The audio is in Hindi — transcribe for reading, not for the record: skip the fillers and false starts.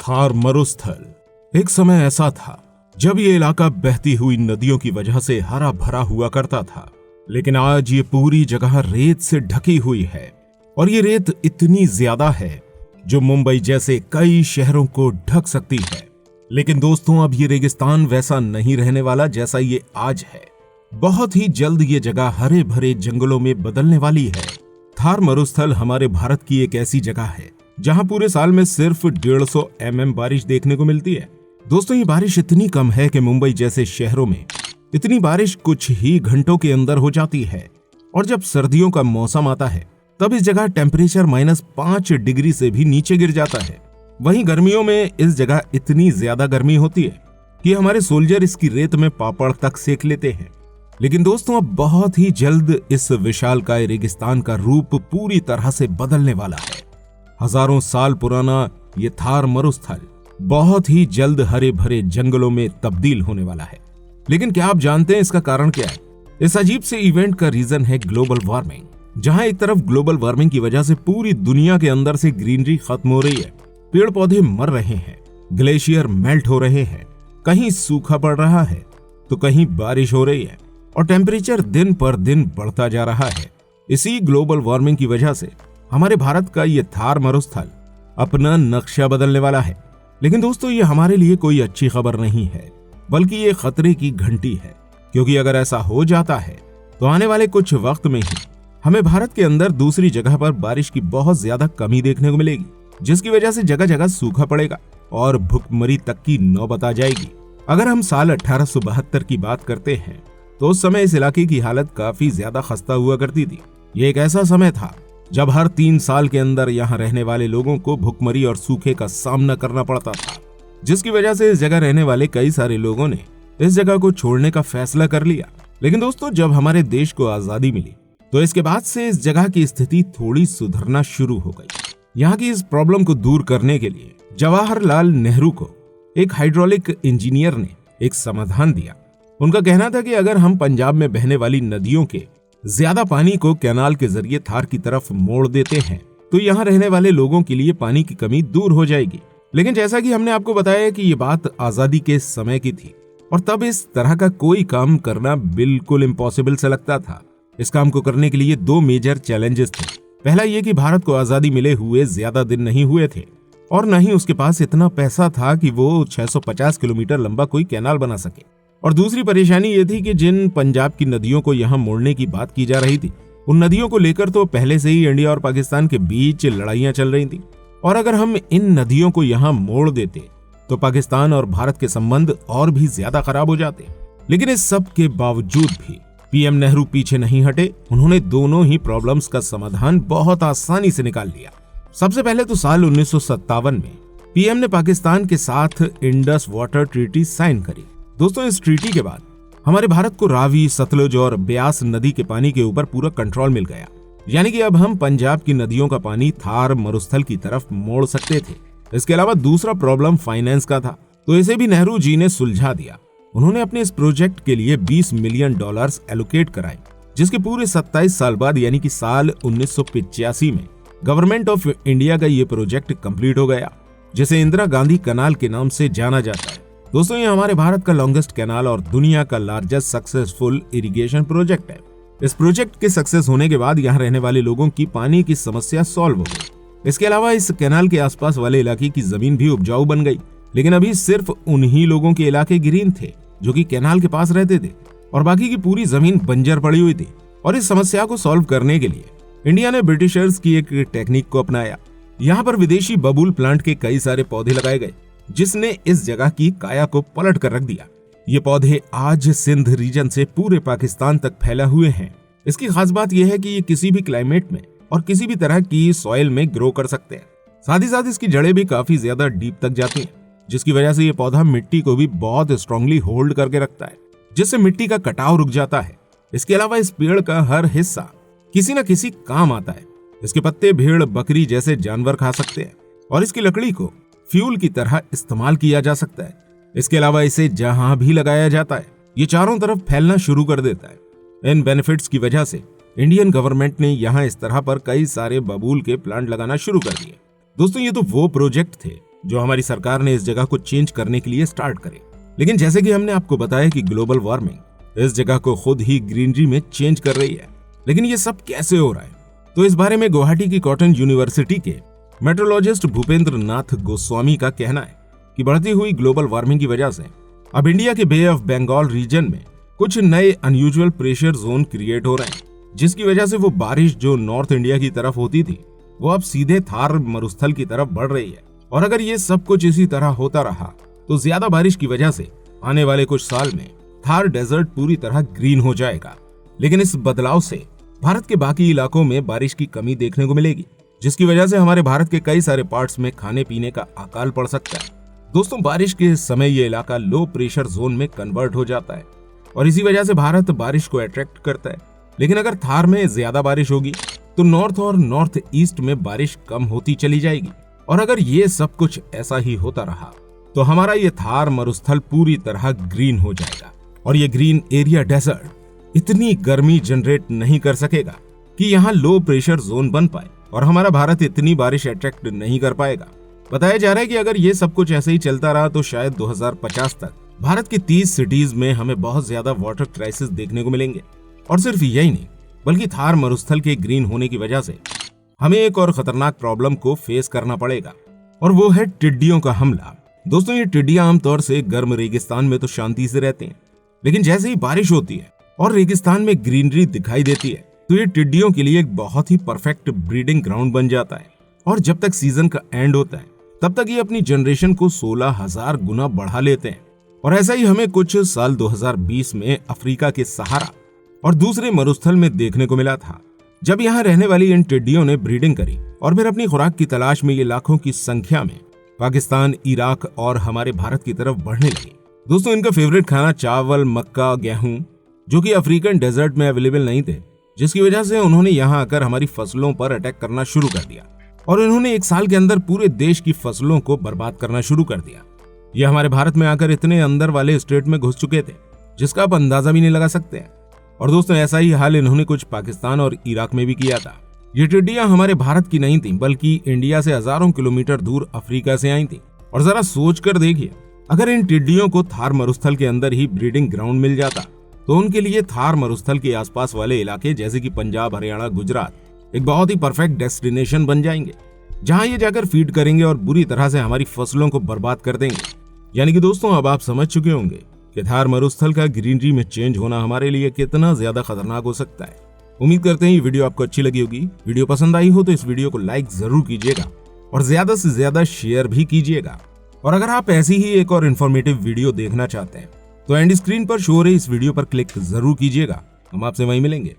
थार मरुस्थल। एक समय ऐसा था जब ये इलाका बहती हुई नदियों की वजह से हरा भरा हुआ करता था, लेकिन आज ये पूरी जगह रेत से ढकी हुई है और ये रेत इतनी ज्यादा है जो मुंबई जैसे कई शहरों को ढक सकती है। लेकिन दोस्तों, अब ये रेगिस्तान वैसा नहीं रहने वाला जैसा ये आज है। बहुत ही जल्द ये जगह हरे भरे जंगलों में बदलने वाली है। थार मरुस्थल हमारे भारत की एक ऐसी जगह है जहां पूरे साल में सिर्फ 150 mm बारिश देखने को मिलती है। दोस्तों, ये बारिश इतनी कम है कि मुंबई जैसे शहरों में इतनी बारिश कुछ ही घंटों के अंदर हो जाती है। और जब सर्दियों का मौसम आता है तब इस जगह टेम्परेचर -5 डिग्री से भी नीचे गिर जाता है। वहीं गर्मियों में इस जगह इतनी ज्यादा गर्मी होती है कि हमारे सोल्जर इसकी रेत में पापड़ तक सेक लेते हैं। लेकिन दोस्तों, अब बहुत ही जल्द इस विशालकाय रेगिस्तान का रूप पूरी तरह से बदलने वाला है। हजारों साल पुराना ये थार मरुस्थल बहुत ही जल्द हरे भरे जंगलों में तब्दील होने वाला है। लेकिन क्या आप जानते हैं इसका कारण क्या है? इस अजीब से इवेंट का रीजन है ग्लोबल वार्मिंग। जहां एक तरफ ग्लोबल वार्मिंग की वजह से पूरी दुनिया के अंदर से ग्रीनरी खत्म हो रही है, पेड़ पौधे मर रहे हैं, ग्लेशियर मेल्ट हो रहे हैं, कहीं सूखा पड़ रहा है तो कहीं बारिश हो रही है और टेम्परेचर दिन पर दिन बढ़ता जा रहा है। इसी ग्लोबल वार्मिंग की वजह से हमारे भारत का ये थार मरुस्थल अपना नक्शा बदलने वाला है। लेकिन दोस्तों, ये हमारे लिए कोई अच्छी खबर नहीं है, बल्कि ये खतरे की घंटी है। क्योंकि अगर ऐसा हो जाता है तो आने वाले कुछ वक्त में ही हमें भारत के अंदर दूसरी जगह पर बारिश की बहुत ज्यादा कमी देखने को मिलेगी, जिसकी वजह से जगह जगह सूखा पड़ेगा और भुखमरी तक की नौबत आ जाएगी। अगर हम साल 1872 की बात करते हैं तो उस समय इस इलाके की हालत काफी ज्यादा खस्ता हुआ करती थी। ये एक ऐसा समय था जब हर 3 साल के अंदर यहाँ रहने वाले लोगों को भुखमरी और सूखे का सामना करना पड़ता था, जिसकी वजह से इस जगह रहने वाले कई सारे लोगों ने इस जगह को छोड़ने का फैसला कर लिया। लेकिन दोस्तों, जब हमारे देश को आजादी मिली तो इसके बाद से इस जगह की स्थिति थोड़ी सुधरना शुरू हो गई। यहाँ की इस प्रॉब्लम को दूर करने के लिए जवाहरलाल नेहरू को एक हाइड्रोलिक इंजीनियर ने एक समाधान दिया। उनका कहना था कि अगर हम पंजाब में बहने वाली नदियों के ज्यादा पानी को कैनाल के जरिए थार की तरफ मोड़ देते हैं तो यहाँ रहने वाले लोगों के लिए पानी की कमी दूर हो जाएगी। लेकिन जैसा कि हमने आपको बताया कि ये बात आजादी के समय की थी और तब इस तरह का कोई काम करना बिल्कुल इम्पॉसिबल से लगता था। इस काम को करने के लिए 2 मेजर चैलेंजेस थे। पहला ये कि भारत को आजादी मिले हुए ज्यादा दिन नहीं हुए थे और न ही उसके पास इतना पैसा था कि वो 650 किलोमीटर लंबा कोई कैनाल बना सके। और दूसरी परेशानी ये थी कि जिन पंजाब की नदियों को यहाँ मोड़ने की बात की जा रही थी, उन नदियों को लेकर तो पहले से ही इंडिया और पाकिस्तान के बीच लड़ाइयां चल रही थी और अगर हम इन नदियों को यहाँ मोड़ देते तो पाकिस्तान और भारत के संबंध और भी ज्यादा खराब हो जाते। लेकिन इस सब के बावजूद भी पीएम नेहरू पीछे नहीं हटे। उन्होंने दोनों ही प्रॉब्लम्स का समाधान बहुत आसानी से निकाल लिया। सबसे पहले तो साल 1957 में पीएम ने पाकिस्तान के साथ इंडस वाटर ट्रीटी साइन करी। दोस्तों, इस ट्रीटी के बाद हमारे भारत को रावी, सतलुज और ब्यास नदी के पानी के ऊपर पूरा कंट्रोल मिल गया। यानी कि अब हम पंजाब की नदियों का पानी थार मरुस्थल की तरफ मोड़ सकते थे। इसके अलावा दूसरा प्रॉब्लम फाइनेंस का था, तो इसे भी नेहरू जी ने सुलझा दिया। उन्होंने अपने इस प्रोजेक्ट के लिए $20 मिलियन एलोकेट कराए, जिसके पूरे 27 साल बाद यानी कि साल 1985 में गवर्नमेंट ऑफ इंडिया का ये प्रोजेक्ट कंप्लीट हो गया, जिसे इंदिरा गांधी कनाल के नाम से जाना जाता है। दोस्तों, ये हमारे भारत का लॉन्गेस्ट कैनाल और दुनिया का लार्जेस्ट सक्सेसफुल इरिगेशन प्रोजेक्ट है। इस प्रोजेक्ट के सक्सेस होने के बाद यहाँ रहने वाले लोगों की पानी की समस्या सॉल्व हो गई। इसके अलावा इस कैनाल के आसपास वाले इलाके की जमीन भी उपजाऊ बन गई। लेकिन अभी सिर्फ उन्हीं लोगों के इलाके ग्रीन थे जो कि कैनाल के पास रहते थे और बाकी की पूरी जमीन बंजर पड़ी हुई थी। और इस समस्या को सॉल्व करने के लिए इंडिया ने ब्रिटिशर्स की एक टेक्निक को अपनाया। यहाँ पर विदेशी बबूल प्लांट के कई सारे पौधे लगाए गए, जिसने इस जगह की काया को पलट कर रख दिया। ये पौधे आज सिंध रीजन से पूरे पाकिस्तान तक फैला हुए हैं। इसकी खास बात यह है कि ये किसी भी क्लाइमेट में और किसी भी तरह की सॉइल में ग्रो कर सकते हैं। साथ ही साथ इसकी जड़ें भी काफी ज्यादा डीप तक जाती हैं, जिसकी वजह से ये पौधा मिट्टी को भी बहुत स्ट्रांगली होल्ड करके रखता है, जिससे मिट्टी का कटाव रुक जाता है। इसके अलावा इस पेड़ का हर हिस्सा किसी न किसी काम आता है। इसके पत्ते भेड़, बकरी जैसे जानवर खा सकते हैं और इसकी लकड़ी को फ्यूल की तरह इस्तेमाल किया जा सकता है। इसके अलावा इसे जहां भी लगाया जाता है ये चारों तरफ फैलना शुरू कर देता है। इन बेनिफिट्स की वजह से इंडियन गवर्नमेंट ने यहाँ इस तरह पर कई सारे बबूल के प्लांट लगाना शुरू कर दिए। दोस्तों, ये तो वो प्रोजेक्ट थे जो हमारी सरकार ने इस जगह को चेंज करने के लिए स्टार्ट करे। लेकिन जैसे कि हमने आपको बताया कि ग्लोबल वार्मिंग इस जगह को खुद ही ग्रीनरी में चेंज कर रही है। लेकिन ये सब कैसे हो रहा है, तो इस बारे में गुवाहाटी की कॉटन यूनिवर्सिटी के मेट्रोलॉजिस्ट भूपेंद्र नाथ गोस्वामी का कहना है कि बढ़ती हुई ग्लोबल वार्मिंग की वजह से अब इंडिया के बे ऑफ बंगाल रीजन में कुछ नए अनयूजुअल प्रेशर जोन क्रिएट हो रहे हैं, जिसकी वजह से वो बारिश जो नॉर्थ इंडिया की तरफ होती थी वो अब सीधे थार मरुस्थल की तरफ बढ़ रही है। और अगर ये सब कुछ इसी तरह होता रहा तो ज्यादा बारिश की वजह से आने वाले कुछ साल में थार डेजर्ट पूरी तरह ग्रीन हो जाएगा। लेकिन इस बदलाव से भारत के बाकी इलाकों में बारिश की कमी देखने को मिलेगी, जिसकी वजह से हमारे भारत के कई सारे पार्ट्स में खाने पीने का अकाल पड़ सकता है। दोस्तों, बारिश के समय ये इलाका लो प्रेशर जोन में कन्वर्ट हो जाता है और इसी वजह से भारत बारिश को अट्रैक्ट करता है। लेकिन अगर थार में ज्यादा बारिश होगी तो नॉर्थ और नॉर्थ ईस्ट में बारिश कम होती चली जाएगी। और अगर ये सब कुछ ऐसा ही होता रहा तो हमारा ये थार मरुस्थल पूरी तरह ग्रीन हो जाएगा और ये ग्रीन एरिया डेजर्ट इतनी गर्मी जनरेट नहीं कर सकेगा कि यहाँ लो प्रेशर जोन बन पाए और हमारा भारत इतनी बारिश अट्रैक्ट नहीं कर पाएगा। बताया जा रहा है कि अगर ये सब कुछ ऐसे ही चलता रहा तो शायद 2050 तक भारत की 30 सिटीज में हमें बहुत ज्यादा वाटर क्राइसिस देखने को मिलेंगे। और सिर्फ यही नहीं, बल्कि थार मरुस्थल के ग्रीन होने की वजह से हमें एक और खतरनाक प्रॉब्लम को फेस करना पड़ेगा और वो है टिड्डियों का हमला। दोस्तों, ये टिड्डियां आमतौर से गर्म रेगिस्तान में तो शांति से रहते हैं, लेकिन जैसे ही बारिश होती है और रेगिस्तान में ग्रीनरी दिखाई देती है तो ये टिड्डियों के लिए एक बहुत ही परफेक्ट ब्रीडिंग ग्राउंड बन जाता है। और जब तक सीजन का एंड होता है तब तक ये अपनी जनरेशन को 16,000 गुना बढ़ा लेते हैं। और ऐसा ही हमें कुछ साल 2020 में अफ्रीका के सहारा और दूसरे मरुस्थल में देखने को मिला था, जब यहाँ रहने वाली इन टिड्डियों ने ब्रीडिंग करी और फिर अपनी खुराक की तलाश में ये लाखों की संख्या में पाकिस्तान, इराक और हमारे भारत की तरफ बढ़ने लगी। दोस्तों, इनका फेवरेट खाना चावल, मक्का, गेहूं, जो कि अफ्रीकन डेजर्ट में अवेलेबल नहीं थे, जिसकी वजह से उन्होंने यहाँ आकर हमारी फसलों पर अटैक करना शुरू कर दिया और इन्होंने एक साल के अंदर पूरे देश की फसलों को बर्बाद करना शुरू कर दिया। ये हमारे भारत में आकर इतने अंदर वाले स्टेट में घुस चुके थे जिसका आप अंदाजा भी नहीं लगा सकते हैं। और दोस्तों, ऐसा ही हाल इन्होंने कुछ पाकिस्तान और इराक में भी किया था। ये टिड्डियां हमारे भारत की नहीं थी, बल्कि इंडिया से हजारों किलोमीटर दूर अफ्रीका से आई थी। और जरा सोच कर देखिए, अगर इन टिड्डियों को थार मरुस्थल के अंदर ही ब्रीडिंग ग्राउंड मिल जाता तो उनके लिए थार मरुस्थल के आसपास वाले इलाके जैसे कि पंजाब, हरियाणा, गुजरात एक बहुत ही परफेक्ट डेस्टिनेशन बन जाएंगे, जहां ये जाकर फीड करेंगे और बुरी तरह से हमारी फसलों को बर्बाद कर देंगे। यानी कि दोस्तों, अब आप समझ चुके होंगे कि थार मरुस्थल का ग्रीनरी में चेंज होना हमारे लिए कितना ज्यादा खतरनाक हो सकता है। उम्मीद करते हैं ये वीडियो आपको अच्छी लगी होगी। वीडियो पसंद आई हो तो इस वीडियो को लाइक जरूर कीजिएगा और ज्यादा से ज्यादा शेयर भी कीजिएगा। और अगर आप ऐसी ही एक और इन्फॉर्मेटिव वीडियो देखना चाहते हैं तो एंड स्क्रीन पर शो हो रही इस वीडियो पर क्लिक जरूर कीजिएगा। हम आपसे वहीं मिलेंगे।